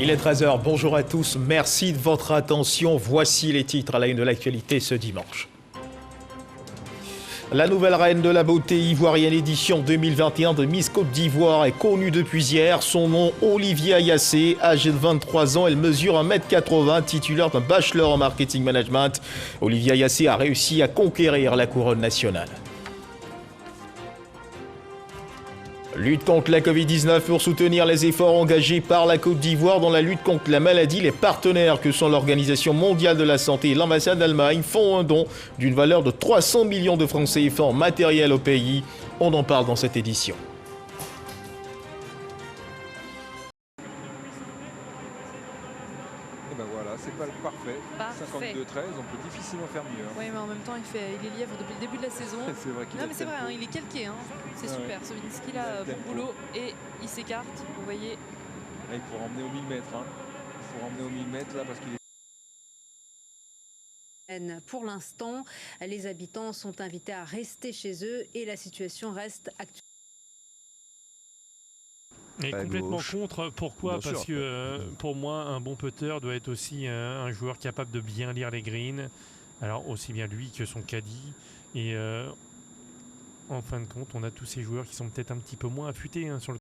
Il est 13h, bonjour à tous, merci de votre attention. Voici les titres à la une de l'actualité ce dimanche. La nouvelle reine de la beauté ivoirienne édition 2021 de Miss Côte d'Ivoire est connue depuis hier. Son nom, Olivia Ayassé, âgée de 23 ans, elle mesure 1,80 m, titulaire d'un bachelor en marketing management. Olivia Ayassé a réussi à conquérir la couronne nationale. Lutte contre la Covid-19 pour soutenir les efforts engagés par la Côte d'Ivoire dans la lutte contre la maladie. Les partenaires que sont l'Organisation mondiale de la santé et l'ambassade d'Allemagne font un don d'une valeur de 300 millions de francs CFA en matériel au pays. On en parle dans cette édition. Et ben voilà, c'est pas le parfait. 52-13, on peut difficilement faire mieux. Oui, mais en même temps, il est lièvre depuis le début de la saison. C'est vrai qu'il Non, mais c'est vrai, hein, il est calqué. Hein. C'est super. Sovinski, là, bon boulot. Et il s'écarte, vous voyez. Là, il faut emmener au millimètre. Hein. Il faut emmener au millimètre, là, parce qu'il est... Pour l'instant, les habitants sont invités à rester chez eux et la situation reste actuelle. Et complètement contre. Pourquoi? Parce que pour moi, un bon putter doit être aussi un joueur capable de bien lire les greens. Alors aussi bien lui que son caddie. Et en fin de compte, on a tous ces joueurs qui sont peut-être un petit peu moins affûtés sur le...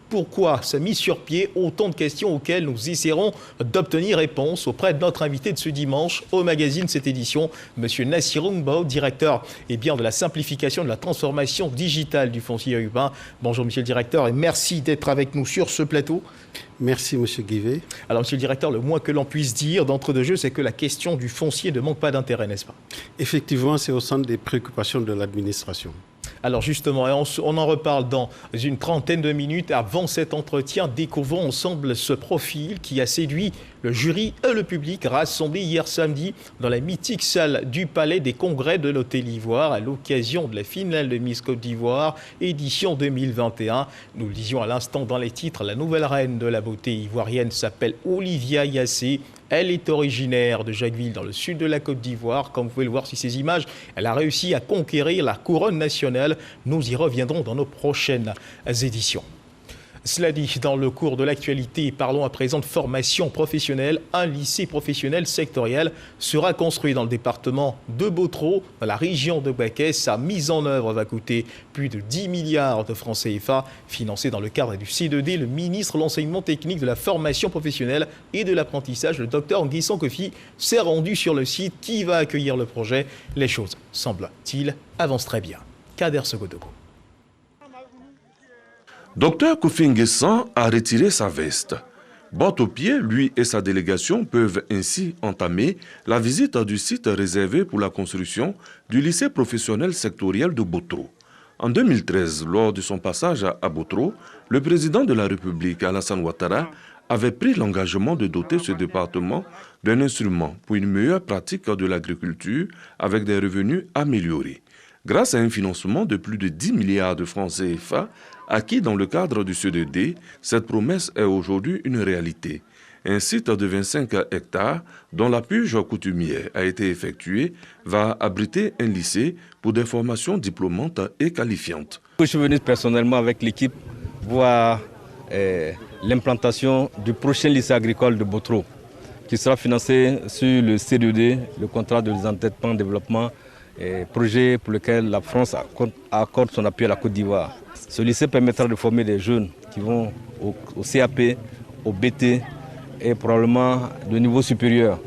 Pourquoi sa mise sur pied? Autant de questions auxquelles nous essaierons d'obtenir réponse auprès de notre invité de ce dimanche au magazine cette édition, M. Nassirou Mbow, directeur de la simplification de la transformation digitale du foncier urbain. Bonjour Monsieur le directeur et merci d'être avec nous sur ce plateau. Merci Monsieur Guivet. Alors Monsieur le directeur, le moins que l'on puisse dire d'entre deux jeux, c'est que la question du foncier ne manque pas d'intérêt, n'est-ce pas? Effectivement, c'est au centre des préoccupations de l'administration. Alors justement, on en reparle dans une trentaine de minutes. Avant cet entretien, découvrons ensemble ce profil qui a séduit le jury et le public rassemblés hier samedi dans la mythique salle du Palais des Congrès de l'Hôtel Ivoire à l'occasion de la finale de Miss Côte d'Ivoire, édition 2021. Nous le disions à l'instant dans les titres, la nouvelle reine de la beauté ivoirienne s'appelle Olivia Ayassé. Elle est originaire de Jacquesville, dans le sud de la Côte d'Ivoire. Comme vous pouvez le voir sur ces images, elle a réussi à conquérir la couronne nationale. Nous y reviendrons dans nos prochaines éditions. Cela dit, dans le cours de l'actualité, parlons à présent de formation professionnelle. Un lycée professionnel sectoriel sera construit dans le département de Botro, dans la région de Baquès. Sa mise en œuvre va coûter plus de 10 milliards de francs CFA, financé dans le cadre du C2D. Le ministre de l'Enseignement technique, de la formation professionnelle et de l'apprentissage, le docteur Nguisson Kofi, s'est rendu sur le site qui va accueillir le projet. Les choses, semble-t-il, avancent très bien. Kader Sogodogo. Docteur Kofi Nguessan a retiré sa veste. Botte aux pieds, lui et sa délégation peuvent ainsi entamer la visite du site réservé pour la construction du lycée professionnel sectoriel de Botro. En 2013, lors de son passage à Botro, le président de la République, Alassane Ouattara, avait pris l'engagement de doter ce département d'un instrument pour une meilleure pratique de l'agriculture avec des revenus améliorés. Grâce à un financement de plus de 10 milliards de francs CFA, acquis dans le cadre du C2D, cette promesse est aujourd'hui une réalité. Un site de 25 hectares, dont la purge coutumière a été effectuée, va abriter un lycée pour des formations diplômantes et qualifiantes. Je suis venu personnellement avec l'équipe voir l'implantation du prochain lycée agricole de Botro, qui sera financé sur le C2D, le contrat de désendettement développement, projet pour lequel la France accorde son appui à la Côte d'Ivoire. Ce lycée permettra de former des jeunes qui vont au CAP, au BT et probablement de niveau supérieur.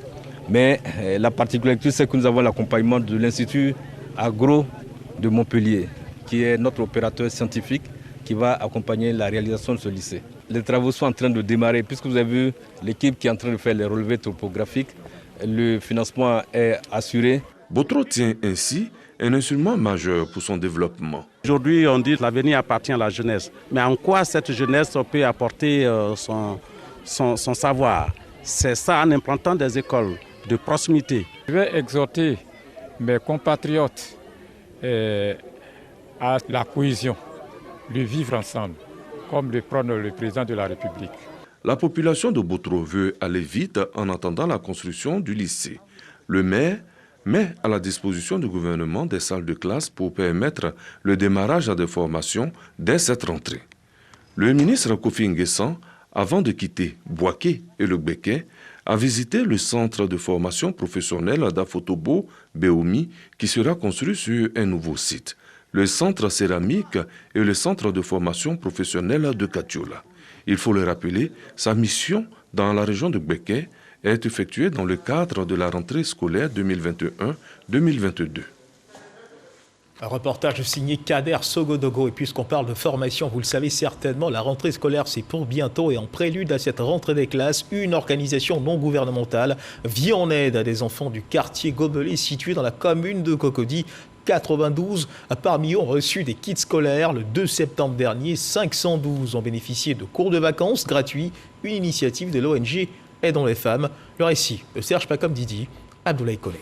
Mais la particularité, c'est que nous avons l'accompagnement de l'Institut Agro de Montpellier, qui est notre opérateur scientifique qui va accompagner la réalisation de ce lycée. Les travaux sont en train de démarrer, puisque vous avez vu l'équipe qui est en train de faire les relevés topographiques. Le financement est assuré. Botro tient ainsi un instrument majeur pour son développement. Aujourd'hui, on dit que l'avenir appartient à la jeunesse. Mais en quoi cette jeunesse peut apporter son savoir? C'est ça en implantant des écoles de proximité. Je vais exhorter mes compatriotes à la cohésion, le vivre ensemble, comme le prône le président de la République. La population de Botro veut aller vite en attendant la construction du lycée. Le maire met à la disposition du gouvernement des salles de classe pour permettre le démarrage des formations dès cette rentrée. Le ministre Kofi Nguessan avant de quitter Bouaké et le Béquet, a visité le centre de formation professionnelle d'Afotobo Béoumi qui sera construit sur un nouveau site, le centre céramique et le centre de formation professionnelle de Katiola. Il faut le rappeler, sa mission dans la région de Béquet est effectuée dans le cadre de la rentrée scolaire 2021-2022. Un reportage signé Kader Sogodogo. Et puisqu'on parle de formation, vous le savez certainement, la rentrée scolaire c'est pour bientôt. Et en prélude à cette rentrée des classes, une organisation non gouvernementale vient en aide à des enfants du quartier Gobelais situé dans la commune de Cocody. 92 parmi eux ont reçu des kits scolaires. Le 2 septembre dernier, 512 ont bénéficié de cours de vacances gratuits. Une initiative de l'ONG Aidons les femmes. Le récit de Serge Pacom Didi, Abdoulaye Collé.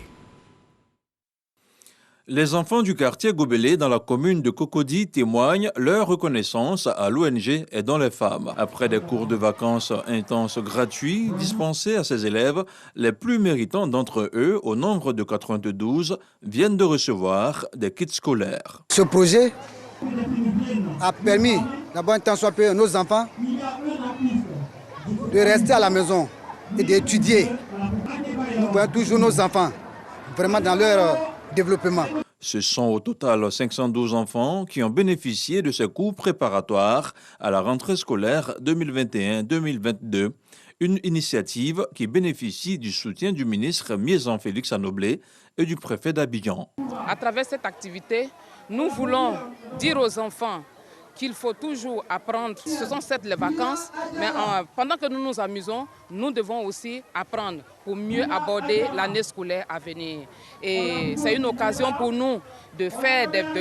Les enfants du quartier Gobelais dans la commune de Cocody témoignent leur reconnaissance à l'ONG Aidons les femmes. Après des cours de vacances intenses gratuits dispensés à ces élèves, les plus méritants d'entre eux, au nombre de 92, viennent de recevoir des kits scolaires. Ce projet a permis, d'abord un temps soit peu, à nos enfants de rester à la maison et d'étudier. Nous voyons toujours nos enfants vraiment dans leur développement. Ce sont au total 512 enfants qui ont bénéficié de ces cours préparatoires à la rentrée scolaire 2021-2022, une initiative qui bénéficie du soutien du ministre Miezan Félix Anoblé et du préfet d'Abidjan. À travers cette activité, nous voulons dire aux enfants qu'il faut toujours apprendre. Ce sont certes les vacances, mais pendant que nous nous amusons, nous devons aussi apprendre pour mieux aborder l'année scolaire à venir. Et c'est une occasion pour nous de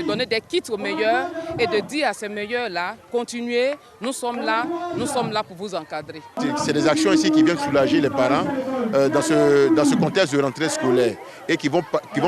donner des kits aux meilleurs et de dire à ces meilleurs-là, continuez, nous sommes là pour vous encadrer. C'est des actions ici qui viennent soulager les parents dans ce contexte de rentrée scolaire et qui vont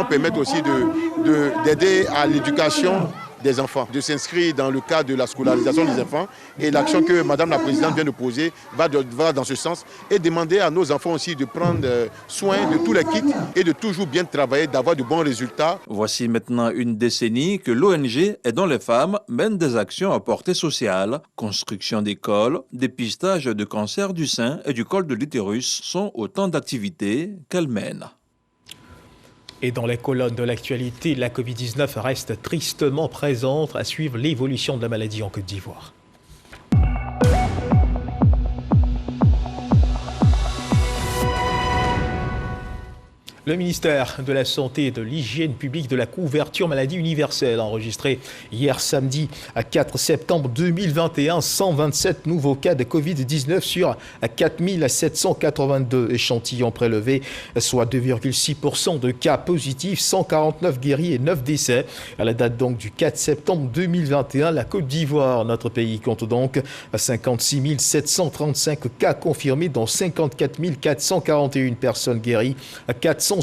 permettre aussi d'aider à l'éducation des enfants, de s'inscrire dans le cadre de la scolarisation des enfants. Et l'action que Madame la Présidente vient de poser va dans ce sens et demander à nos enfants aussi de prendre soin de tous les kits et de toujours bien travailler, d'avoir de bons résultats. Voici maintenant une décennie que l'ONG Aidons les femmes mène des actions à portée sociale. Construction d'écoles, dépistage de cancer du sein et du col de l'utérus sont autant d'activités qu'elle mène. Et dans les colonnes de l'actualité, la Covid-19 reste tristement présente. À suivre l'évolution de la maladie en Côte d'Ivoire. Le ministère de la Santé et de l'Hygiène publique de la couverture maladie universelle a enregistré hier samedi, à 4 septembre 2021, 127 nouveaux cas de Covid-19 sur 4782 échantillons prélevés, soit 2,6% de cas positifs, 149 guéris et 9 décès. À la date donc du 4 septembre 2021, la Côte d'Ivoire, notre pays, compte donc 56 735 cas confirmés, dont 54 441 personnes guéries, 464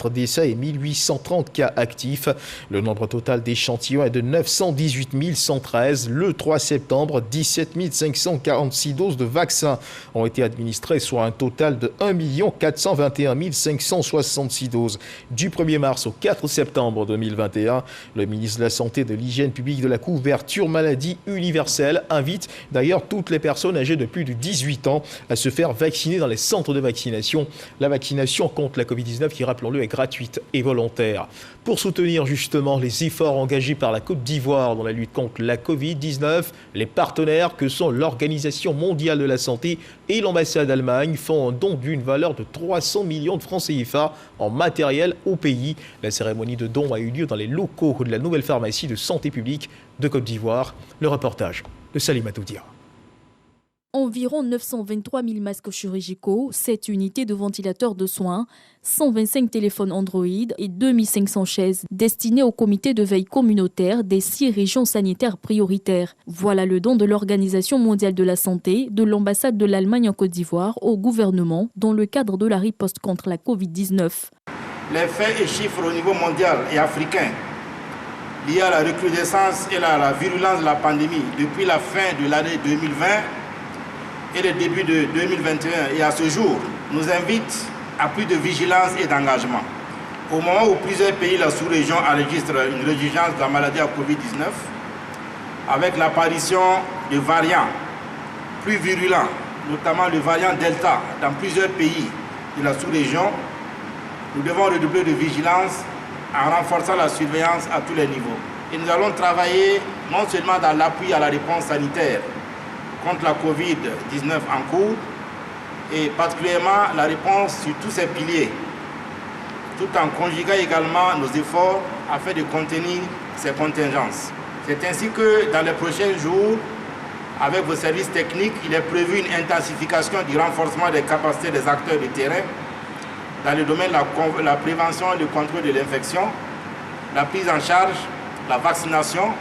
décès et 1830 cas actifs. Le nombre total d'échantillons est de 918 113. Le 3 septembre, 17 546 doses de vaccins ont été administrées, soit un total de 1 421 566 doses. Du 1er mars au 4 septembre 2021, le ministre de la Santé et de l'Hygiène publique de la couverture maladie universelle invite d'ailleurs toutes les personnes âgées de plus de 18 ans à se faire vacciner dans les centres de vaccination. La vaccination contre la Covid-19, qui, rappelons-le, est gratuite et volontaire. Pour soutenir justement les efforts engagés par la Côte d'Ivoire dans la lutte contre la Covid-19, les partenaires que sont l'Organisation mondiale de la santé et l'ambassade d'Allemagne font un don d'une valeur de 300 millions de francs CFA en matériel au pays. La cérémonie de don a eu lieu dans les locaux de la nouvelle pharmacie de santé publique de Côte d'Ivoire. Le reportage de Salimatou Dia. Environ 923 000 masques chirurgicaux, 7 unités de ventilateurs de soins, 125 téléphones Android et 2500 chaises destinées au comité de veille communautaire des 6 régions sanitaires prioritaires. Voilà le don de l'Organisation mondiale de la santé, de l'ambassade de l'Allemagne en Côte d'Ivoire au gouvernement dans le cadre de la riposte contre la Covid-19. Les faits et chiffres au niveau mondial et africain liés à la recrudescence et à la virulence de la pandémie depuis la fin de l'année 2020 et le début de 2021 et à ce jour nous invite à plus de vigilance et d'engagement. Au moment où plusieurs pays de la sous-région enregistrent une résurgence de la maladie à Covid-19, avec l'apparition de variants plus virulents, notamment le variant Delta, dans plusieurs pays de la sous-région, nous devons redoubler de vigilance en renforçant la surveillance à tous les niveaux. Et nous allons travailler non seulement dans l'appui à la réponse sanitaire contre la Covid-19 en cours, et particulièrement la réponse sur tous ces piliers, tout en conjuguant également nos efforts afin de contenir ces contingences. C'est ainsi que dans les prochains jours, avec vos services techniques, il est prévu une intensification du renforcement des capacités des acteurs de terrain dans le domaine de la prévention et le contrôle de l'infection, la prise en charge, la vaccination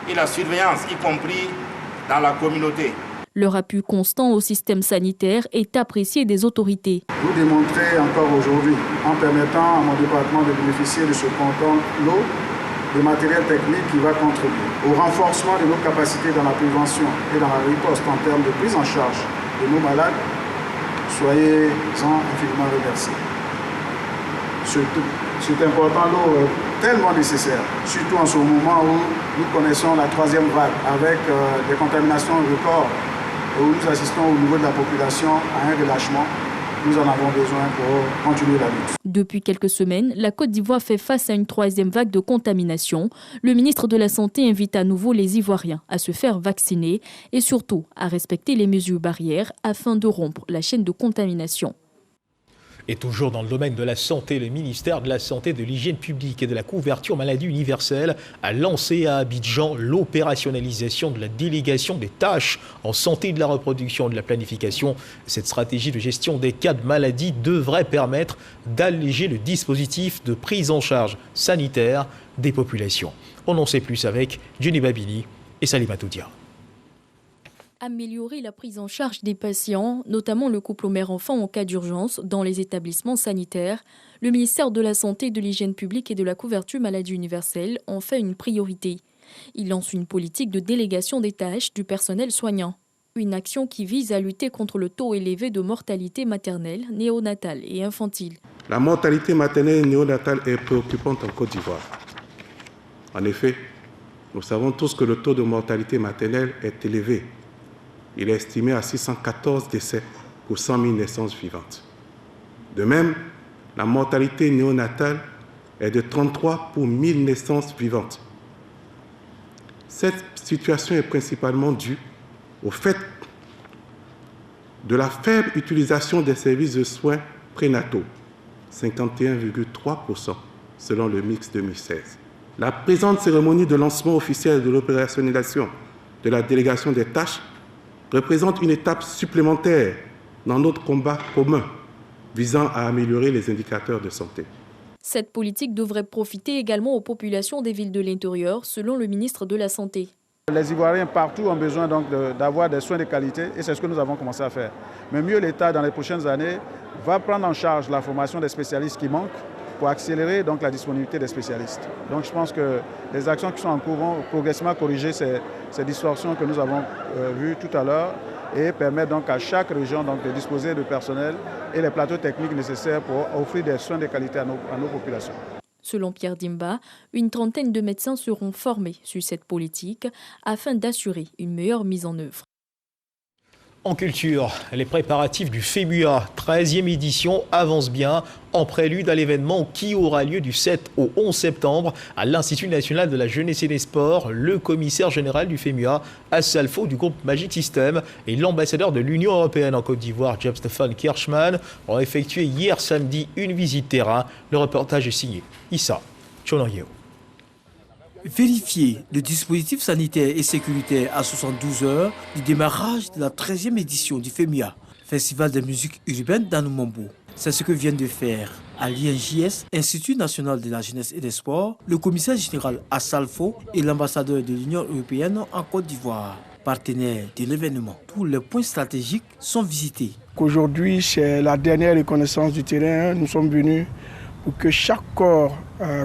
et la surveillance, y compris dans la communauté. Leur appui constant au système sanitaire est apprécié des autorités. Vous démontrez encore aujourd'hui, en permettant à mon département de bénéficier de ce canton lot, de matériel technique qui va contribuer au renforcement de nos capacités dans la prévention et dans la riposte en termes de prise en charge de nos malades. Soyez-en infiniment remerciés. C'est important lot tellement nécessaire, surtout en ce moment où nous connaissons la troisième vague avec des contaminations records et où nous assistons au niveau de la population à un relâchement. Nous en avons besoin pour continuer la lutte. Depuis quelques semaines, la Côte d'Ivoire fait face à une troisième vague de contamination. Le ministre de la Santé invite à nouveau les Ivoiriens à se faire vacciner et surtout à respecter les mesures barrières afin de rompre la chaîne de contamination. Et toujours dans le domaine de la santé, le ministère de la Santé, de l'Hygiène publique et de la couverture maladie universelle a lancé à Abidjan l'opérationnalisation de la délégation des tâches en santé de la reproduction et de la planification. Cette stratégie de gestion des cas de maladie devrait permettre d'alléger le dispositif de prise en charge sanitaire des populations. On en sait plus avec Jenny Babini et Salimata Dia. Améliorer la prise en charge des patients, notamment le couple mère-enfant en cas d'urgence dans les établissements sanitaires. Le ministère de la Santé, de l'Hygiène publique et de la couverture maladie universelle en fait une priorité. Il lance une politique de délégation des tâches du personnel soignant. Une action qui vise à lutter contre le taux élevé de mortalité maternelle, néonatale et infantile. La mortalité maternelle et néonatale est préoccupante en Côte d'Ivoire. En effet, nous savons tous que le taux de mortalité maternelle est élevé. Il est estimé à 614 décès pour 100 000 naissances vivantes. De même, la mortalité néonatale est de 33 pour 1000 naissances vivantes. Cette situation est principalement due au fait de la faible utilisation des services de soins prénataux, 51,3% selon le mix 2016. La présente cérémonie de lancement officiel de l'opérationnalisation de la délégation des tâches représente une étape supplémentaire dans notre combat commun visant à améliorer les indicateurs de santé. Cette politique devrait profiter également aux populations des villes de l'intérieur, selon le ministre de la Santé. Les Ivoiriens partout ont besoin donc d'avoir des soins de qualité et c'est ce que nous avons commencé à faire. Mais mieux, l'État, dans les prochaines années, va prendre en charge la formation des spécialistes qui manquent pour accélérer donc la disponibilité des spécialistes. Donc je pense que les actions qui sont en cours vont progressivement corriger ces distorsions que nous avons vues tout à l'heure et permettre donc à chaque région donc de disposer de personnel et les plateaux techniques nécessaires pour offrir des soins de qualité à nos populations. Selon Pierre Dimba, une trentaine de médecins seront formés sur cette politique afin d'assurer une meilleure mise en œuvre. En culture, les préparatifs du FEMUA 13e édition avancent bien en prélude à l'événement qui aura lieu du 7 au 11 septembre à l'Institut national de la jeunesse et des sports. Le commissaire général du FEMUA, Assalfo du groupe Magic System et l'ambassadeur de l'Union européenne en Côte d'Ivoire, Job-Stefan Kirchmann, ont effectué hier samedi une visite terrain. Le reportage est signé Issa Chonoyeo. Vérifier le dispositif sanitaire et sécuritaire à 72 heures du démarrage de la 13e édition du FEMUA, Festival de musique urbaine d'Anoumambo. C'est ce que vient de faire à l'INJS, Institut national de la jeunesse et des sports, le commissaire général Assalfo et l'ambassadeur de l'Union européenne en Côte d'Ivoire, partenaires de l'événement. Tous les points stratégiques sont visités. Aujourd'hui, c'est la dernière reconnaissance du terrain. Nous sommes venus pour que chaque corps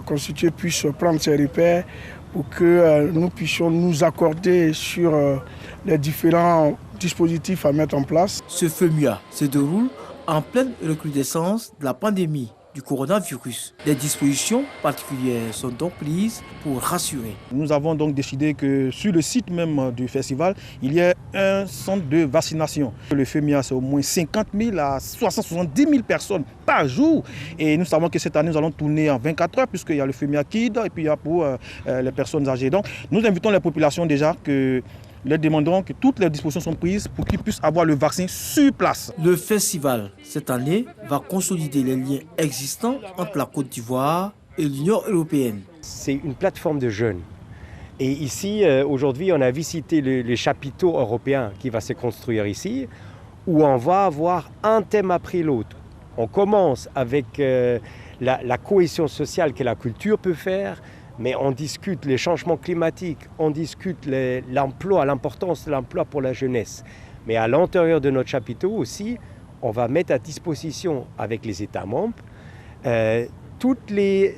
constitué puisse prendre ses repères, pour que nous puissions nous accorder sur les différents dispositifs à mettre en place. Ce FEMUA se déroule en pleine recrudescence de la pandémie du coronavirus. Des dispositions particulières sont donc prises pour rassurer. Nous avons donc décidé que sur le site même du festival, il y a un centre de vaccination. Le FEMIA, c'est au moins 50 000 à 70 000 personnes par jour. Et nous savons que cette année, nous allons tourner en 24 heures puisqu'il y a le FEMIA Kid et puis il y a pour les personnes âgées. Donc nous invitons les populations déjà que leur demandons que toutes les dispositions sont prises pour qu'ils puissent avoir le vaccin sur place. Le festival, cette année, va consolider les liens existants entre la Côte d'Ivoire et l'Union européenne. C'est une plateforme de jeunes. Et ici, aujourd'hui, on a visité les chapiteaux européens qui va se construire ici, où on va avoir un thème après l'autre. On commence avec la cohésion sociale que la culture peut faire, mais on discute les changements climatiques, on discute l'emploi, l'importance de l'emploi pour la jeunesse. Mais à l'intérieur de notre chapiteau aussi, on va mettre à disposition avec les États membres toutes les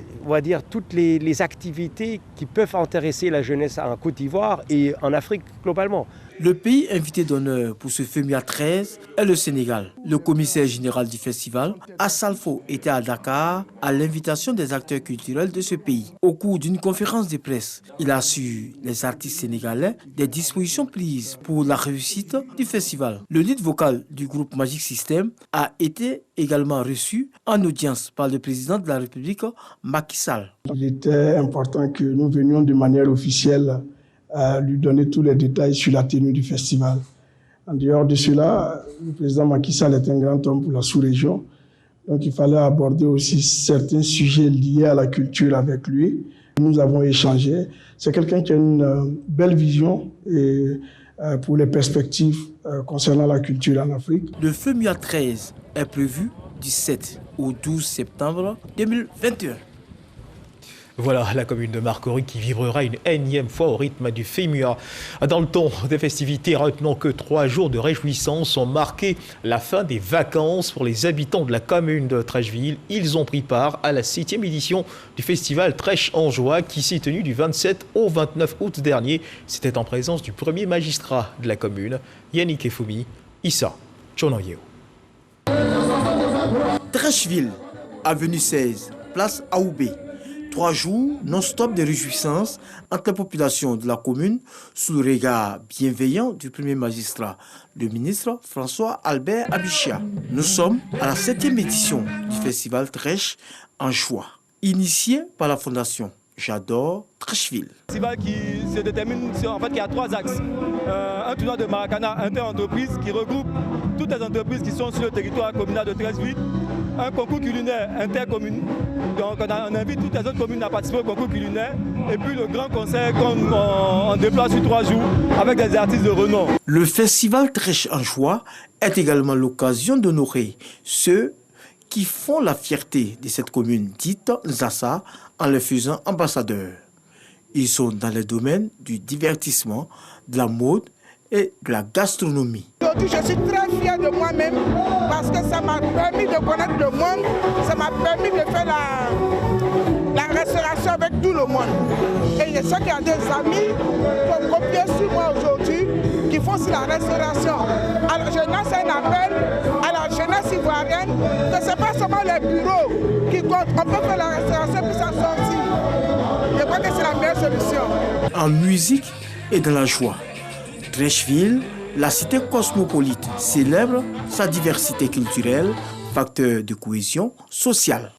activités qui peuvent intéresser la jeunesse en Côte d'Ivoire et en Afrique globalement. Le pays invité d'honneur pour ce FEMIA 13 est le Sénégal. Le commissaire général du festival, Assalfo, était à Dakar à l'invitation des acteurs culturels de ce pays. Au cours d'une conférence de presse, il a assuré les artistes sénégalais des dispositions prises pour la réussite du festival. Le lead vocal du groupe Magic System a été également reçu en audience par le président de la République, Macky Sall. Il était important que nous venions de manière officielle à lui donner tous les détails sur la tenue du festival. En dehors de cela, le président Macky Sall est un grand homme pour la sous-région. Donc il fallait aborder aussi certains sujets liés à la culture avec lui. Nous avons échangé. C'est quelqu'un qui a une belle vision pour les perspectives concernant la culture en Afrique. Le FEMIA 13 est prévu du 7 au 12 septembre 2021. Voilà la commune de Marcory qui vibrera une énième fois au rythme du FEMIA. Dans le ton des festivités, retenons que 3 jours de réjouissance ont marqué la fin des vacances pour les habitants de la commune de Trècheville. Ils ont pris part à la 7e édition du festival Trèche en Joie qui s'est tenu du 27 au 29 août dernier. C'était en présence du premier magistrat de la commune, Yannick Efoumi, Issa Chonoyeo. Trècheville, avenue 16, place Aoubé. 3 jours non-stop de réjouissance entre la population de la commune sous le regard bienveillant du premier magistrat, le ministre François Albert Abichia. Nous sommes à la 7e édition du festival Trèche en Joie, initié par la fondation J'adore Trècheville. Festival qui se détermine sur, il y a 3 axes. Un tournoi de Maracana inter-entreprise qui regroupe toutes les entreprises qui sont sur le territoire communal de Trècheville. Un concours culinaire intercommune. Donc on invite toutes les autres communes à participer au concours culinaire. Et puis le grand concert qu'on déplace sur 3 jours avec des artistes de renom. Le festival Trèche en Joie est également l'occasion d'honorer ceux qui font la fierté de cette commune dite Zassa en les faisant ambassadeurs. Ils sont dans les domaines du divertissement, de la mode et de la gastronomie. Aujourd'hui, je suis très fière de moi-même parce que ça m'a permis de connaître le monde, ça m'a permis de faire la restauration avec tout le monde. Et je sais qu'il y a des amis qui ont copié sur moi aujourd'hui qui font sur la restauration. Alors je lance un appel à la jeunesse ivoirienne que ce n'est pas seulement les bureaux qui comptent. On peut faire la restauration puis s'en sortir. Je crois que c'est la meilleure solution. En musique et dans la joie, Trècheville, la cité cosmopolite, célèbre sa diversité culturelle, facteur de cohésion sociale.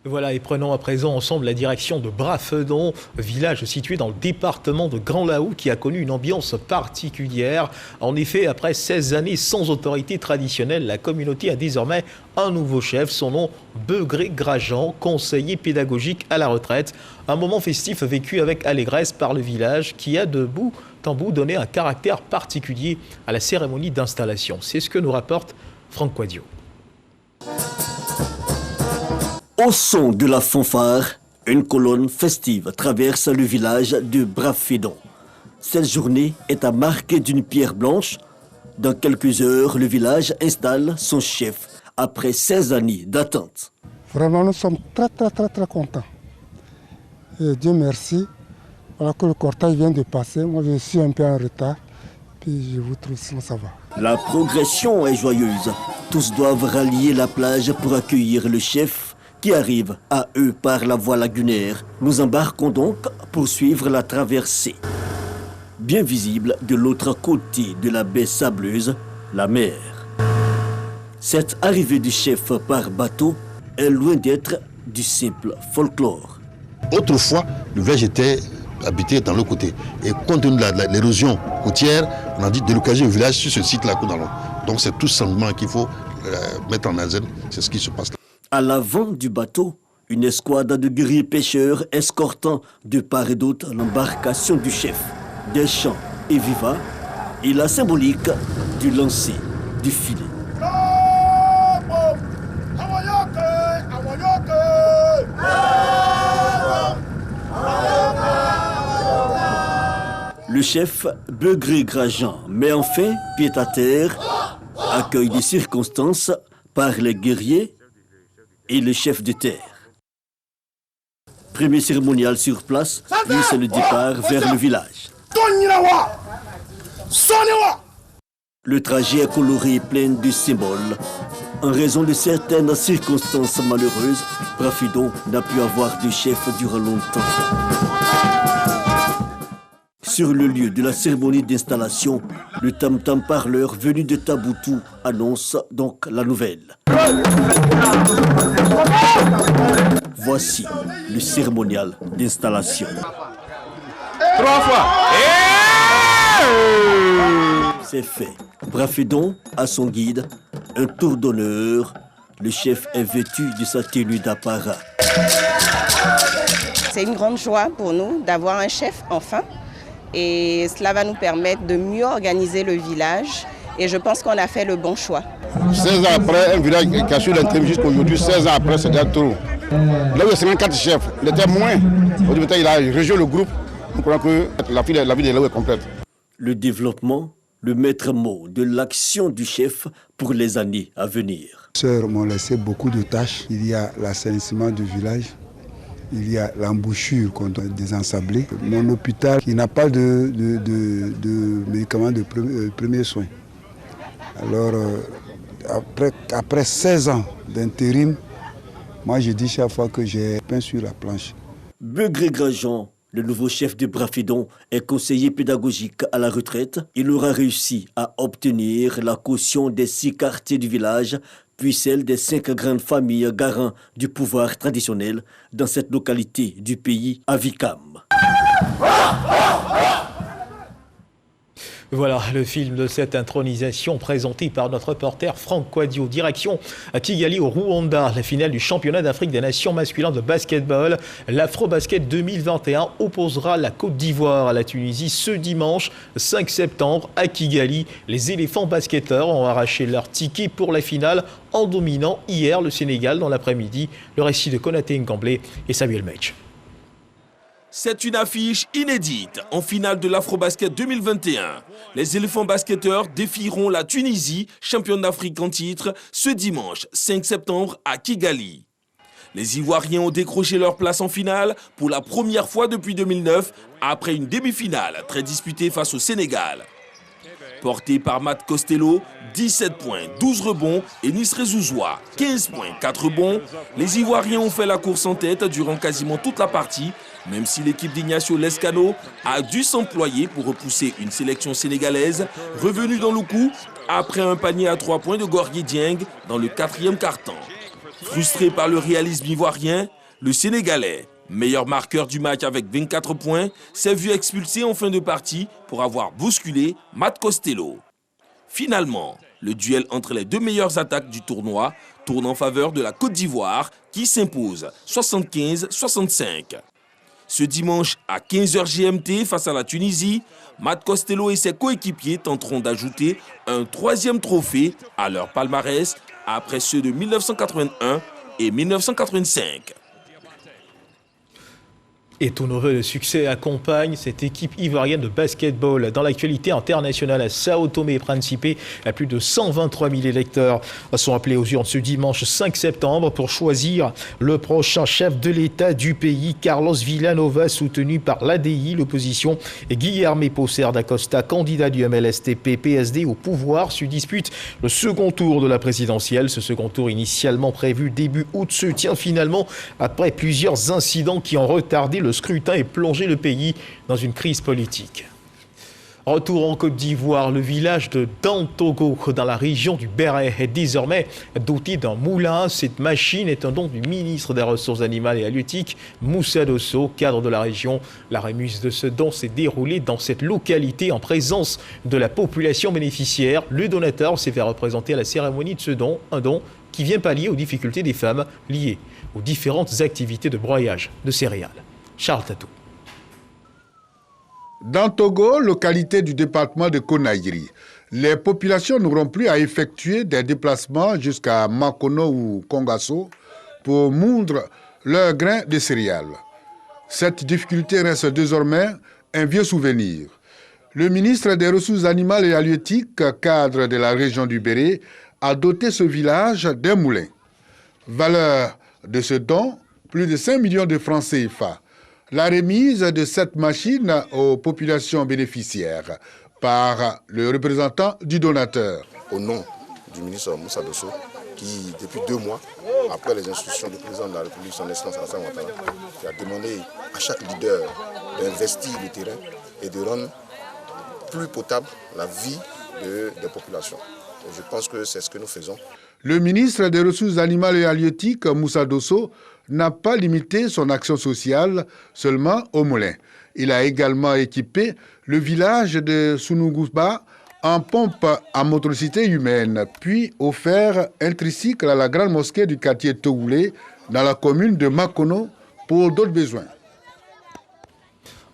Voilà, et prenons à présent ensemble la direction de Brafedon, village situé dans le département de Grand Laou qui a connu une ambiance particulière. En effet, après 16 années sans autorité traditionnelle, la communauté a désormais un nouveau chef, son nom Begré Grajean, conseiller pédagogique à la retraite. Un moment festif vécu avec allégresse par le village qui a de bout en bout donné un caractère particulier à la cérémonie d'installation. C'est ce que nous rapporte Franck Quadio. Au son de la fanfare, une colonne festive traverse le village de Brafedon. Cette journée est à marquer d'une pierre blanche. Dans quelques heures, le village installe son chef après 16 années d'attente. Vraiment, nous sommes très contents. Et Dieu merci. Voilà que le cortège vient de passer. Moi, je suis un peu en retard. Puis je vous trouve sinon ça va. La progression est joyeuse. Tous doivent rallier la plage pour accueillir le chef. qui arrivent à eux par la voie lagunaire. Nous embarquons donc pour suivre la traversée. Bien visible de l'autre côté de la baie sableuse, la mer. Cette arrivée du chef par bateau est loin d'être du simple folklore. Autrefois, le village était habité dans l'autre côté. Et compte tenu de l'érosion côtière, on a dit délocaliser le village sur ce site-là. Donc c'est tout simplement qu'il faut mettre en zen. C'est ce qui se passe là. À l'avant du bateau, une escouade de guerriers pêcheurs escortant de part et d'autre l'embarcation du chef. Des chants et vivats et la symbolique du lancer du filet. Le chef Begré Grandjean met enfin pied à terre, accueille des circonstances par les guerriers et le chef de terre. Premier cérémonial sur place, puis c'est le départ vers le village. Le trajet est coloré et plein de symboles. En raison de certaines circonstances malheureuses, Brafidon n'a pu avoir de chef durant longtemps. Sur le lieu de la cérémonie d'installation, le tam-tam parleur venu de Taboutou annonce donc la nouvelle. Voici le cérémonial d'installation. 3 fois. C'est fait. Brafidon à son guide, un tour d'honneur. Le chef est vêtu de sa tenue d'apparat. C'est une grande joie pour nous d'avoir un chef enfin. Et cela va nous permettre de mieux organiser le village. Et je pense qu'on a fait le bon choix. 16 ans après, un village qui a su l'intérim jusqu'à aujourd'hui, 16 ans après, c'est déjà trop. Là où il y a 54 chefs, il était moins. Aujourd'hui, il a rejoint le groupe. Nous croyons que la vie de là est complète. Le développement, le maître mot de l'action du chef pour les années à venir. Les sœurs m'ont laissé beaucoup de tâches. Il y a l'assainissement du village. Il y a l'embouchure qu'on doit désensabler. Mon hôpital qui n'a pas de médicaments de premiers soins. Alors, après 16 ans d'intérim, moi je dis chaque fois que j'ai pain sur la planche. Begré Grandjean, le nouveau chef de Brafidon, est conseiller pédagogique à la retraite. Il aura réussi à obtenir la caution des 6 quartiers du village, puis celle des 5 grandes familles garants du pouvoir traditionnel dans cette localité du pays, Avikam. Voilà le film de cette intronisation présenté par notre reporter Franck Quadio. Direction à Kigali au Rwanda, la finale du championnat d'Afrique des nations masculins de basketball. L'Afro-Basket 2021 opposera la Côte d'Ivoire à la Tunisie ce dimanche 5 septembre à Kigali. Les éléphants basketteurs ont arraché leur ticket pour la finale en dominant hier le Sénégal dans l'après-midi. Le récit de Konaté Ngamblé et Samuel Meitch. C'est une affiche inédite en finale de l'Afro-Basket 2021. Les éléphants basketteurs défieront la Tunisie, championne d'Afrique en titre, ce dimanche 5 septembre à Kigali. Les Ivoiriens ont décroché leur place en finale pour la première fois depuis 2009, après une demi-finale très disputée face au Sénégal. Porté par Matt Costello, 17 points, 12 rebonds et Nisré Zouzoua, 15 points, 4 rebonds. Les Ivoiriens ont fait la course en tête durant quasiment toute la partie, même si l'équipe d'Ignacio Lescano a dû s'employer pour repousser une sélection sénégalaise revenue dans le coup après un panier à 3 points de Gorgui Dieng dans le 4e quart-temps. Frustré par le réalisme ivoirien, le Sénégalais, meilleur marqueur du match avec 24 points, s'est vu expulsé en fin de partie pour avoir bousculé Matt Costello. Finalement, le duel entre les 2 meilleures attaques du tournoi tourne en faveur de la Côte d'Ivoire qui s'impose 75-65. Ce dimanche à 15h GMT face à la Tunisie, Matt Costello et ses coéquipiers tenteront d'ajouter un 3e trophée à leur palmarès après ceux de 1981 et 1985. Et tous nos vœux de succès accompagnent cette équipe ivoirienne de basketball. Dans l'actualité internationale à Sao Tomé et Principe, plus de 123 000 électeurs sont appelés aux urnes ce dimanche 5 septembre pour choisir le prochain chef de l'État du pays, Carlos Villanova, soutenu par l'ADI, l'opposition, et Guilherme Pocer da Costa, candidat du MLSTP-PSD au pouvoir, se dispute le second tour de la présidentielle. Ce second tour initialement prévu début août se tient finalement après plusieurs incidents qui ont retardé le scrutin et plongé le pays dans une crise politique. Retour en Côte d'Ivoire, le village de Dantogo, dans la région du Béret, est désormais doté d'un moulin. Cette machine est un don du ministre des Ressources animales et halieutiques, Moussa Dosso, cadre de la région. La remise de ce don s'est déroulée dans cette localité en présence de la population bénéficiaire. Le donateur s'est fait représenter à la cérémonie de ce don, un don qui vient pallier aux difficultés des femmes liées aux différentes activités de broyage de céréales. Charles Tatou. Dans Togo, localité du département de Konaïri, les populations n'auront plus à effectuer des déplacements jusqu'à Makono ou Kongasso pour moudre leurs grains de céréales. Cette difficulté reste désormais un vieux souvenir. Le ministre des Ressources animales et halieutiques, cadre de la région du Béret, a doté ce village d'un moulin. Valeur de ce don, plus de 5 millions de francs CFA. La remise de cette machine aux populations bénéficiaires par le représentant du donateur. Au nom du ministre Moussa Dosso, qui depuis 2 mois, après les instructions du président de la République, son excellence Alassane Ouattara, qui a demandé à chaque leader d'investir le terrain et de rendre plus potable la vie des populations. Et je pense que c'est ce que nous faisons. Le ministre des Ressources animales et halieutiques, Moussa Dosso, n'a pas limité son action sociale seulement au moulin. Il a également équipé le village de Sunugouba en pompe à motricité humaine, puis offert un tricycle à la grande mosquée du quartier Togoulé dans la commune de Makono pour d'autres besoins.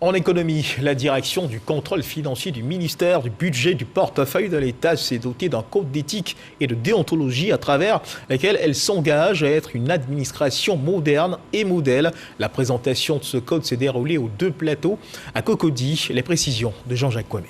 En économie, la direction du contrôle financier du ministère du budget du portefeuille de l'État s'est dotée d'un code d'éthique et de déontologie à travers lequel elle s'engage à être une administration moderne et modèle. La présentation de ce code s'est déroulée aux 2 plateaux à Cocody. Les précisions de Jean-Jacques Kwame.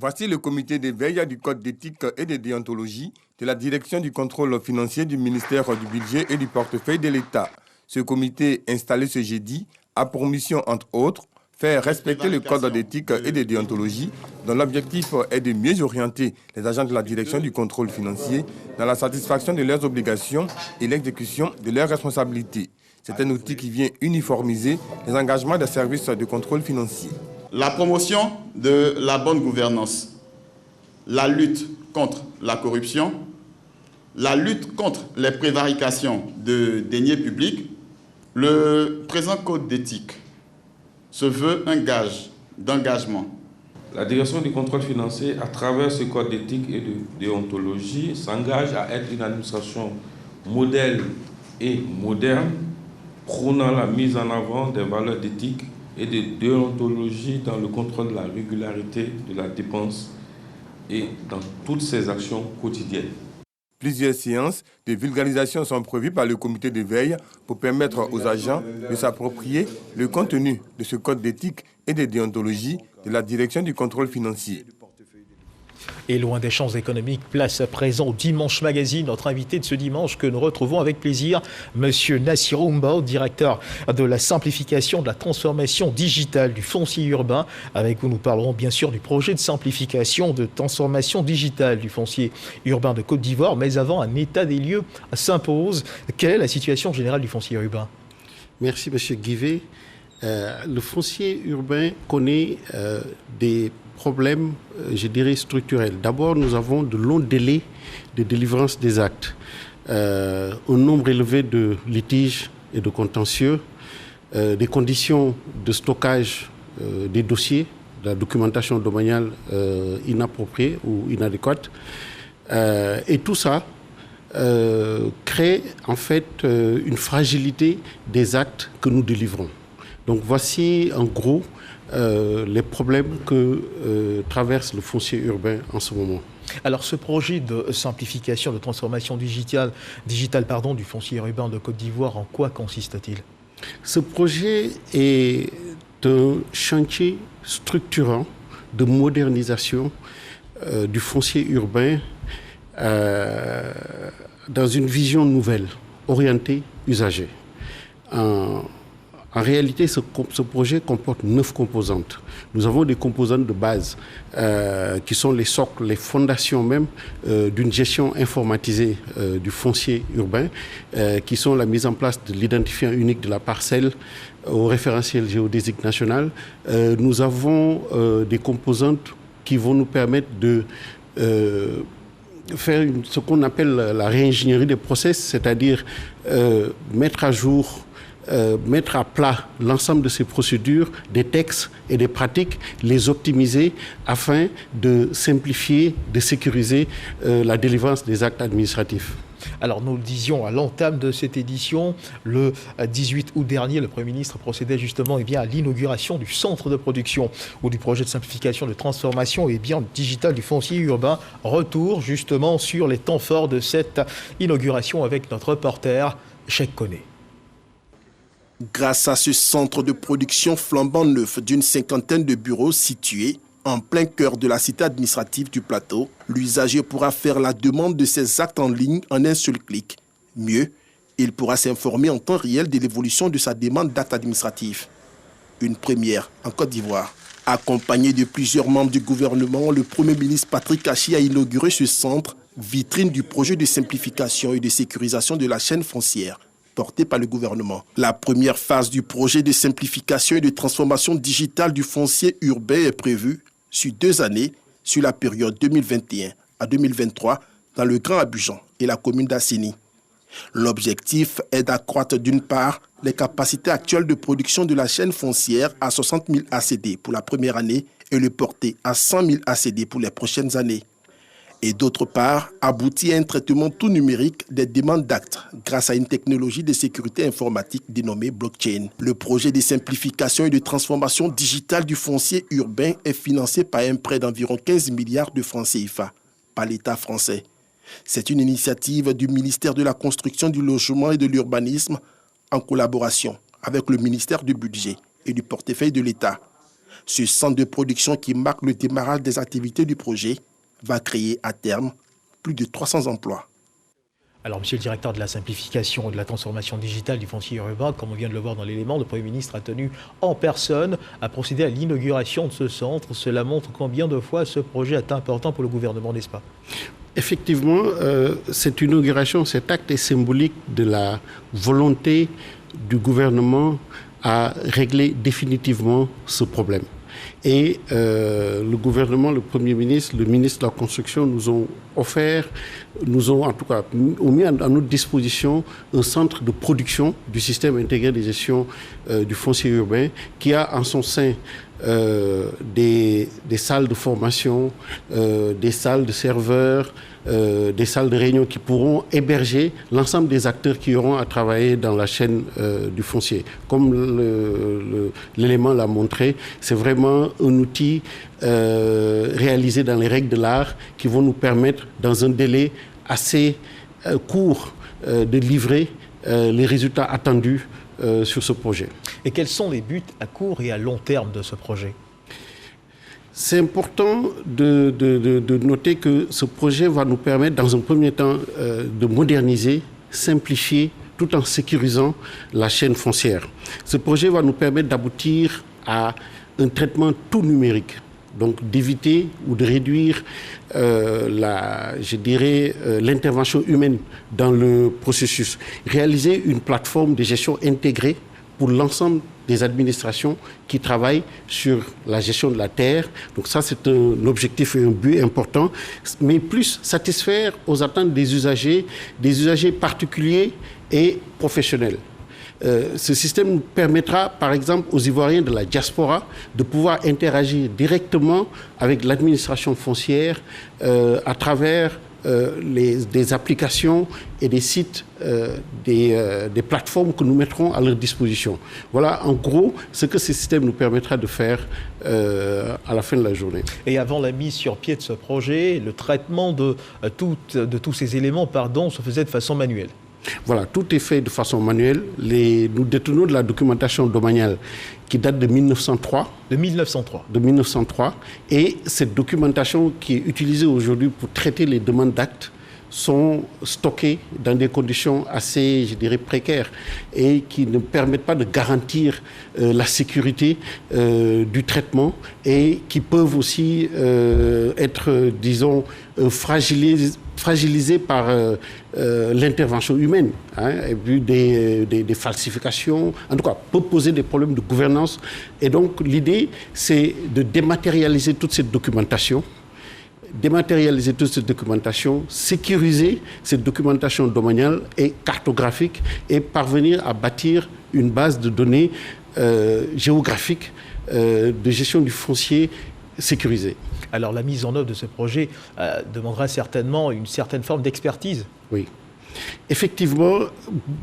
Voici le comité de veille du code d'éthique et de déontologie de la direction du contrôle financier du ministère du budget et du portefeuille de l'État. Ce comité, installé ce jeudi, a pour mission, entre autres, faire respecter le code d'éthique et de déontologie, dont l'objectif est de mieux orienter les agents de la direction du contrôle financier dans la satisfaction de leurs obligations et l'exécution de leurs responsabilités. C'est un outil qui vient uniformiser les engagements des services de contrôle financier. La promotion de la bonne gouvernance, la lutte contre la corruption, la lutte contre les prévarications de deniers publics. Le présent code d'éthique se veut un gage d'engagement. La direction du contrôle financier, à travers ce code d'éthique et de déontologie, s'engage à être une administration modèle et moderne, prônant la mise en avant des valeurs d'éthique et de déontologie dans le contrôle de la régularité de la dépense et dans toutes ses actions quotidiennes. Plusieurs séances de vulgarisation sont prévues par le comité de veille pour permettre aux agents de s'approprier le contenu de ce code d'éthique et de déontologie de la direction du contrôle financier. Et loin des champs économiques, place à présent au Dimanche Magazine, notre invité de ce dimanche que nous retrouvons avec plaisir, Monsieur Nassirou Mbao, directeur de la simplification de la transformation digitale du foncier urbain. Avec vous, nous parlerons bien sûr du projet de simplification de transformation digitale du foncier urbain de Côte d'Ivoire. Mais avant, un état des lieux s'impose. Quelle est la situation générale du foncier urbain? Merci Monsieur Guivet. Le foncier urbain connaît des problèmes, je dirais, structurels. D'abord, nous avons de longs délais de délivrance des actes, un nombre élevé de litiges et de contentieux, des conditions de stockage des dossiers, de la documentation domaniale inappropriée ou inadéquate. Et tout ça crée en fait une fragilité des actes que nous délivrons. Donc voici en gros les problèmes que traverse le foncier urbain en ce moment. Alors ce projet de simplification, de transformation digitale du foncier urbain de Côte d'Ivoire, en quoi consiste-t-il? Ce projet est un chantier structurant de modernisation du foncier urbain dans une vision nouvelle, orientée usager. En réalité, ce projet comporte 9 composantes. Nous avons des composantes de base qui sont les socles, les fondations même d'une gestion informatisée du foncier urbain, qui sont la mise en place de l'identifiant unique de la parcelle au référentiel géodésique national. Nous avons des composantes qui vont nous permettre de faire ce qu'on appelle la réingénierie des process, c'est-à-dire mettre à jour, mettre à plat l'ensemble de ces procédures, des textes et des pratiques, les optimiser afin de simplifier, de sécuriser la délivrance des actes administratifs. Alors nous le disions à l'entame de cette édition, le 18 août dernier, le Premier ministre procédait justement à l'inauguration du centre de production ou du projet de simplification, de transformation digital du foncier urbain. Retour justement sur les temps forts de cette inauguration avec notre reporter Cheikh Koné. Grâce à ce centre de production flambant neuf d'une 50aine de bureaux situés en plein cœur de la cité administrative du plateau, l'usager pourra faire la demande de ses actes en ligne en un seul clic. Mieux, il pourra s'informer en temps réel de l'évolution de sa demande d'actes administratifs. Une première en Côte d'Ivoire. Accompagné de plusieurs membres du gouvernement, le Premier ministre Patrick Achi a inauguré ce centre, vitrine du projet de simplification et de sécurisation de la chaîne foncière, porté par le gouvernement. La première phase du projet de simplification et de transformation digitale du foncier urbain est prévue sur 2 années, sur la période 2021 à 2023, dans le Grand Abidjan et la commune d'Assini. L'objectif est d'accroître d'une part les capacités actuelles de production de la chaîne foncière à 60 000 ACD pour la première année et le porter à 100 000 ACD pour les prochaines années. Et d'autre part, aboutir à un traitement tout numérique des demandes d'actes grâce à une technologie de sécurité informatique dénommée blockchain. Le projet de simplification et de transformation digitale du foncier urbain est financé par un prêt d'environ 15 milliards de francs CFA par l'État français. C'est une initiative du ministère de la Construction, du Logement et de l'Urbanisme en collaboration avec le ministère du Budget et du portefeuille de l'État. Ce centre de production qui marque le démarrage des activités du projet va créer à terme plus de 300 emplois. Alors, monsieur le directeur de la simplification et de la transformation digitale du foncier urbain, comme on vient de le voir dans l'élément, le Premier ministre a tenu en personne à procéder à l'inauguration de ce centre. Cela montre combien de fois ce projet est important pour le gouvernement, n'est-ce pas ? Effectivement, cette inauguration, cet acte est symbolique de la volonté du gouvernement à régler définitivement ce problème. Et le gouvernement, le Premier ministre, le ministre de la Construction nous ont en tout cas mis à notre disposition un centre de production du système intégré de gestion du foncier urbain qui a en son sein des salles de formation, des salles de serveurs, des salles de réunion qui pourront héberger l'ensemble des acteurs qui auront à travailler dans la chaîne du foncier. Comme l'élément l'a montré, c'est vraiment un outil réalisé dans les règles de l'art qui vont nous permettre, dans un délai assez court, de livrer les résultats attendus sur ce projet. Et quels sont les buts à court et à long terme de ce projet ? C'est important de noter que ce projet va nous permettre, dans un premier temps, de moderniser, simplifier, tout en sécurisant la chaîne foncière. Ce projet va nous permettre d'aboutir à un traitement tout numérique, donc d'éviter ou de réduire l'intervention humaine dans le processus. Réaliser une plateforme de gestion intégrée pour l'ensemble des administrations qui travaillent sur la gestion de la terre. Donc ça, c'est un objectif et un but important, mais plus satisfaire aux attentes des usagers particuliers et professionnels. Ce système nous permettra, par exemple, aux Ivoiriens de la diaspora de pouvoir interagir directement avec l'administration foncière à travers des applications et des sites, des plateformes que nous mettrons à leur disposition. Voilà en gros ce que ce système nous permettra de faire à la fin de la journée. Et avant la mise sur pied de ce projet, le traitement de tous ces éléments se faisait de façon manuelle. Voilà, tout est fait de façon manuelle. Nous détenons de la documentation domaniale qui date de 1903. De 1903. De 1903. Et cette documentation qui est utilisée aujourd'hui pour traiter les demandes d'actes sont stockées dans des conditions assez, je dirais, précaires et qui ne permettent pas de garantir la sécurité du traitement et qui peuvent aussi être, disons, fragilisés par l'intervention humaine, et puis des falsifications, en tout cas, peut poser des problèmes de gouvernance. Et donc, l'idée, c'est de dématérialiser toute cette documentation, sécuriser cette documentation domaniale et cartographique et parvenir à bâtir une base de données géographique de gestion du foncier sécurisée. Alors la mise en œuvre de ce projet demandera certainement une certaine forme d'expertise. Oui. Effectivement,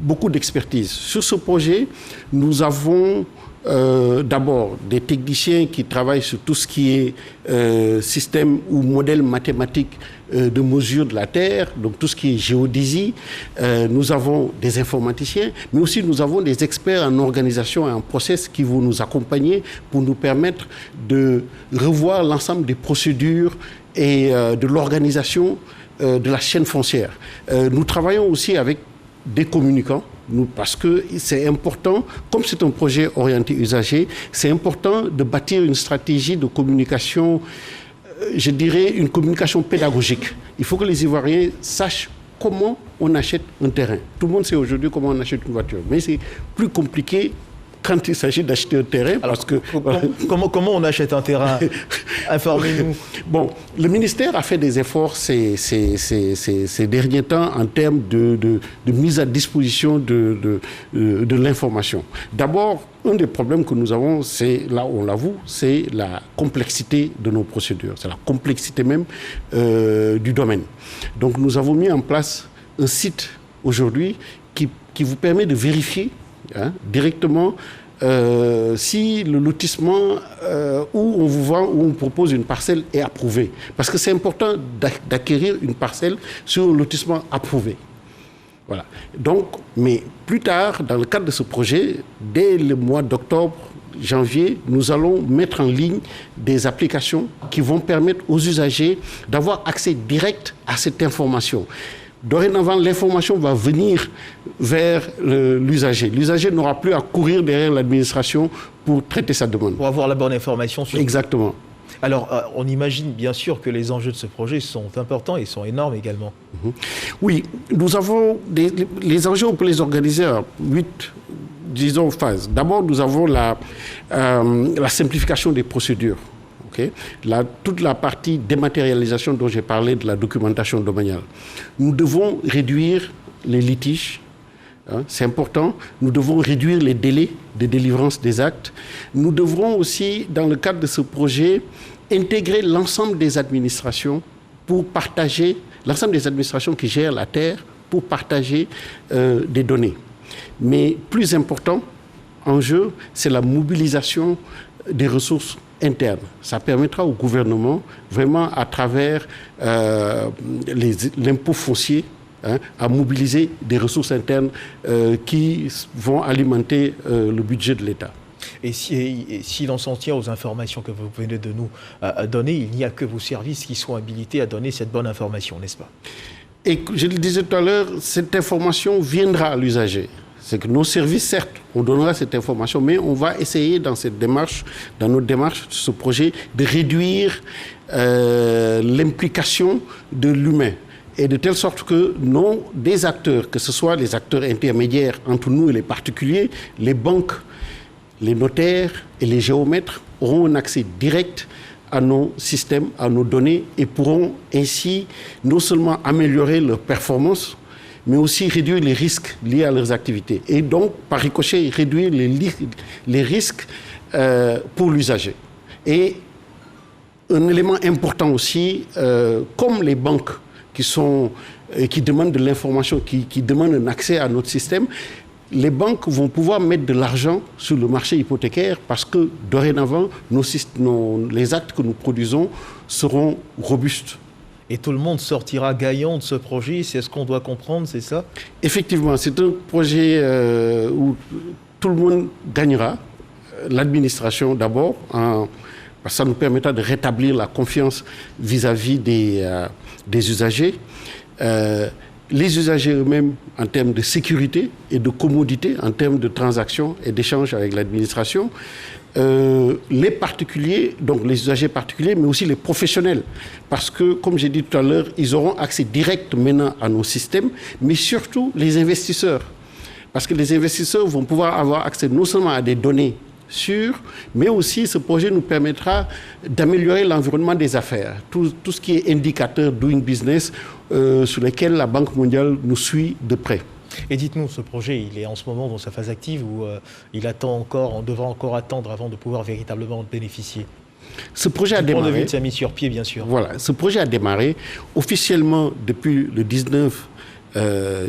beaucoup d'expertise. Sur ce projet, nous avons d'abord des techniciens qui travaillent sur tout ce qui est système ou modèle mathématique de mesure de la Terre, donc tout ce qui est géodésie. Nous avons des informaticiens, mais aussi nous avons des experts en organisation et en process qui vont nous accompagner pour nous permettre de revoir l'ensemble des procédures et de l'organisation de la chaîne foncière. Nous travaillons aussi avec des communicants, parce que c'est important, comme c'est un projet orienté usager, c'est important de bâtir une stratégie de communication, je dirais une communication pédagogique. Il faut que les Ivoiriens sachent comment on achète un terrain. Tout le monde sait aujourd'hui comment on achète une voiture, mais c'est plus compliqué quand il s'agit d'acheter un terrain. Alors, parce que, comment on achète un terrain? Informez-nous. Bon, le ministère a fait des efforts ces derniers temps en termes de mise à disposition de l'information. D'abord, un des problèmes que nous avons, c'est, là on l'avoue, c'est la complexité de nos procédures. C'est la complexité même du domaine. Donc nous avons mis en place un site aujourd'hui qui vous permet de vérifier directement si le lotissement où on vous vend, où on propose une parcelle est approuvé. Parce que c'est important d'acquérir une parcelle sur un lotissement approuvé. Voilà. Donc, mais plus tard, dans le cadre de ce projet, dès le mois d'octobre, janvier, nous allons mettre en ligne des applications qui vont permettre aux usagers d'avoir accès direct à cette information. Dorénavant, l'information va venir vers l'usager. L'usager n'aura plus à courir derrière l'administration pour traiter sa demande. Pour avoir la bonne information. Exactement. Alors, on imagine bien sûr que les enjeux de ce projet sont importants et sont énormes également. Oui, nous avons les enjeux, on peut les organiser en 8, disons, phases. D'abord, nous avons la simplification des procédures. Okay. Toute la partie dématérialisation dont j'ai parlé de la documentation domaniale. Nous devons réduire les litiges, c'est important. Nous devons réduire les délais de délivrance des actes. Nous devrons aussi, dans le cadre de ce projet, intégrer l'ensemble des administrations pour partager, l'ensemble des administrations qui gèrent la terre pour partager des données. Mais plus important, en jeu, c'est la mobilisation des ressources interne. Ça permettra au gouvernement, vraiment à travers l'impôt foncier, à mobiliser des ressources internes qui vont alimenter le budget de l'État. Et si l'on s'en tient aux informations que vous venez de nous donner, il n'y a que vos services qui sont habilités à donner cette bonne information, n'est-ce pas? Et je le disais tout à l'heure, cette information viendra à l'usager. C'est que nos services, certes, on donnera cette information, mais on va essayer dans notre démarche, ce projet, de réduire l'implication de l'humain. Et de telle sorte que des acteurs, que ce soit les acteurs intermédiaires entre nous et les particuliers, les banques, les notaires et les géomètres auront un accès direct à nos systèmes, à nos données et pourront ainsi non seulement améliorer leur performance, mais aussi réduire les risques liés à leurs activités. Et donc, par ricochet, réduire les risques pour l'usager. Et un élément important aussi, comme les banques qui demandent de l'information, qui demandent un accès à notre système, les banques vont pouvoir mettre de l'argent sur le marché hypothécaire parce que dorénavant, les actes que nous produisons seront robustes. et tout le monde sortira gagnant de ce projet. C'est ce qu'on doit comprendre, c'est ça? Effectivement, c'est un projet où tout le monde gagnera. L'administration d'abord, parce que ça nous permettra de rétablir la confiance vis-à-vis des usagers. Les usagers eux-mêmes en termes de sécurité et de commodité, en termes de transactions et d'échanges avec l'administration. Les particuliers, donc les usagers particuliers, mais aussi les professionnels. Parce que, comme j'ai dit tout à l'heure, ils auront accès direct maintenant à nos systèmes, mais surtout les investisseurs. Parce que les investisseurs vont pouvoir avoir accès non seulement à des données sûres, mais aussi ce projet nous permettra d'améliorer l'environnement des affaires. Tout ce qui est indicateur doing business sur lesquels la Banque mondiale nous suit de près. Et dites-nous, ce projet, il est en ce moment dans sa phase active ou on devra encore attendre avant de pouvoir véritablement bénéficier? Ce projet a démarré. Du point de vue de sa mise sur pied, bien sûr. Voilà, ce projet a démarré officiellement depuis le 19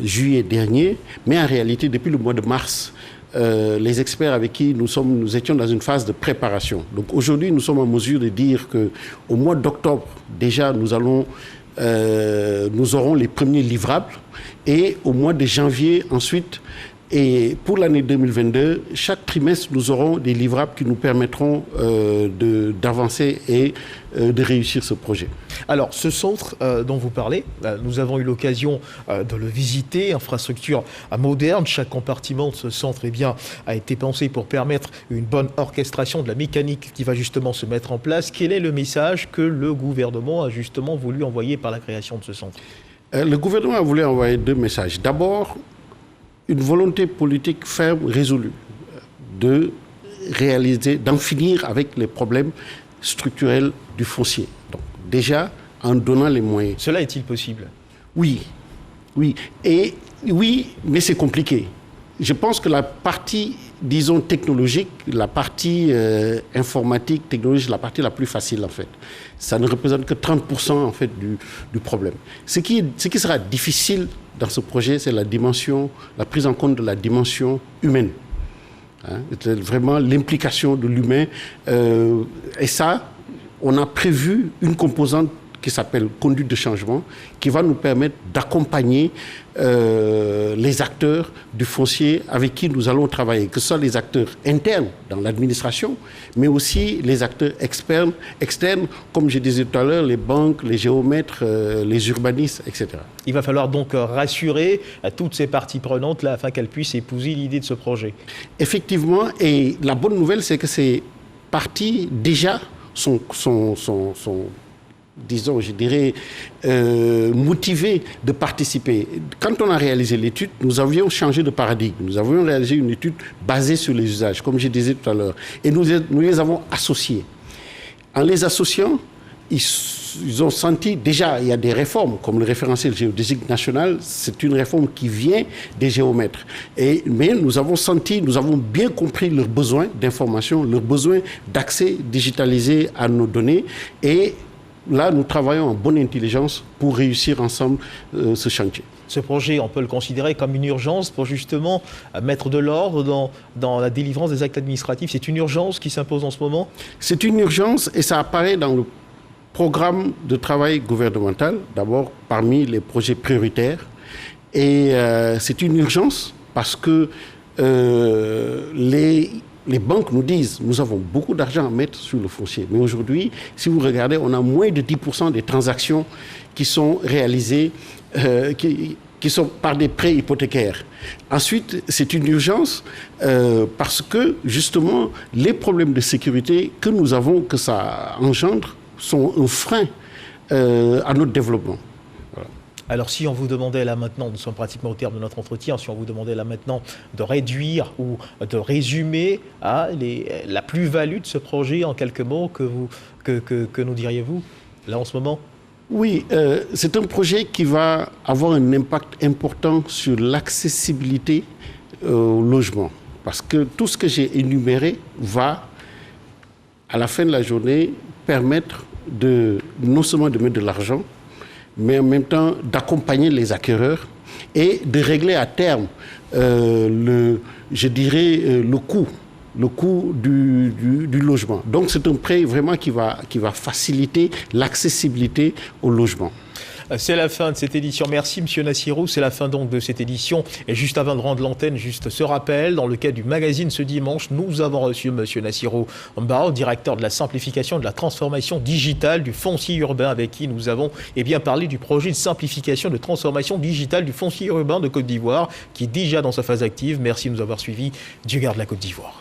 juillet dernier, mais en réalité depuis le mois de mars. Les experts avec qui nous étions dans une phase de préparation. Donc aujourd'hui, nous sommes en mesure de dire qu'au mois d'octobre, déjà, nous aurons les premiers livrables. Et au mois de janvier, ensuite, et pour l'année 2022, chaque trimestre, nous aurons des livrables qui nous permettront d'avancer et de réussir ce projet. Alors, ce centre dont vous parlez, nous avons eu l'occasion de le visiter, infrastructure moderne. Chaque compartiment de ce centre a été pensé pour permettre une bonne orchestration de la mécanique qui va justement se mettre en place. Quel est le message que le gouvernement a justement voulu envoyer par la création de ce centre? Le gouvernement a voulu envoyer deux messages. D'abord, une volonté politique ferme, résolue, d'en finir avec les problèmes structurels du foncier. Donc, déjà, en donnant les moyens. Cela est-il possible? Oui, mais c'est compliqué. Je pense que la partie, disons, technologique, la partie informatique, technologique, la partie la plus facile, en fait. Ça ne représente que 30% en fait, du problème. Ce qui sera difficile dans ce projet, c'est la prise en compte de la dimension humaine. C'est vraiment l'implication de l'humain. Et ça, on a prévu une composante qui s'appelle conduite de changement, qui va nous permettre d'accompagner les acteurs du foncier avec qui nous allons travailler, que ce soit les acteurs internes dans l'administration, mais aussi les acteurs externes, comme je disais tout à l'heure, les banques, les géomètres, les urbanistes, etc. Il va falloir donc rassurer toutes ces parties prenantes là, afin qu'elles puissent épouser l'idée de ce projet. Effectivement, et la bonne nouvelle, c'est que ces parties déjà sont disons, je dirais, motivés de participer. Quand on a réalisé l'étude, nous avions changé de paradigme. Nous avions réalisé une étude basée sur les usages, comme je disais tout à l'heure. Et nous les avons associés. En les associant, ils ont senti, déjà, il y a des réformes, comme le référentiel géodésique national, c'est une réforme qui vient des géomètres. Mais nous avons bien compris leurs besoins d'information, leurs besoins d'accès digitalisé à nos données. Et là, nous travaillons en bonne intelligence pour réussir ensemble ce chantier. Ce projet, on peut le considérer comme une urgence pour justement mettre de l'ordre dans la délivrance des actes administratifs. C'est une urgence qui s'impose en ce moment? C'est une urgence et ça apparaît dans le programme de travail gouvernemental, d'abord parmi les projets prioritaires. Et c'est une urgence parce que les banques nous disent nous avons beaucoup d'argent à mettre sur le foncier. Mais aujourd'hui, si vous regardez, on a moins de 10% des transactions qui sont réalisées qui sont par des prêts hypothécaires. Ensuite, c'est une urgence parce que, justement, les problèmes de sécurité que nous avons, que ça engendre, sont un frein à notre développement. Alors si on vous demandait là maintenant, nous sommes pratiquement au terme de notre entretien, si on vous demandait là maintenant de réduire ou de résumer la plus-value de ce projet en quelques mots, que nous diriez-vous là en ce moment? Oui, c'est un projet qui va avoir un impact important sur l'accessibilité au logement. Parce que tout ce que j'ai énuméré va, à la fin de la journée, permettre non seulement de mettre de l'argent, mais en même temps d'accompagner les acquéreurs et de régler à terme le coût du logement. Donc c'est un prêt vraiment qui va faciliter l'accessibilité au logement. C'est la fin de cette édition. Merci Monsieur Nassirou, c'est la fin donc de cette édition. Et juste avant de rendre l'antenne, juste ce rappel, dans le cadre du magazine ce dimanche, nous avons reçu Monsieur Nassirou Mbao, directeur de la simplification et de la transformation digitale du foncier urbain, avec qui nous avons parlé du projet de simplification et de transformation digitale du foncier urbain de Côte d'Ivoire, qui est déjà dans sa phase active. Merci de nous avoir suivis. Dieu garde la Côte d'Ivoire.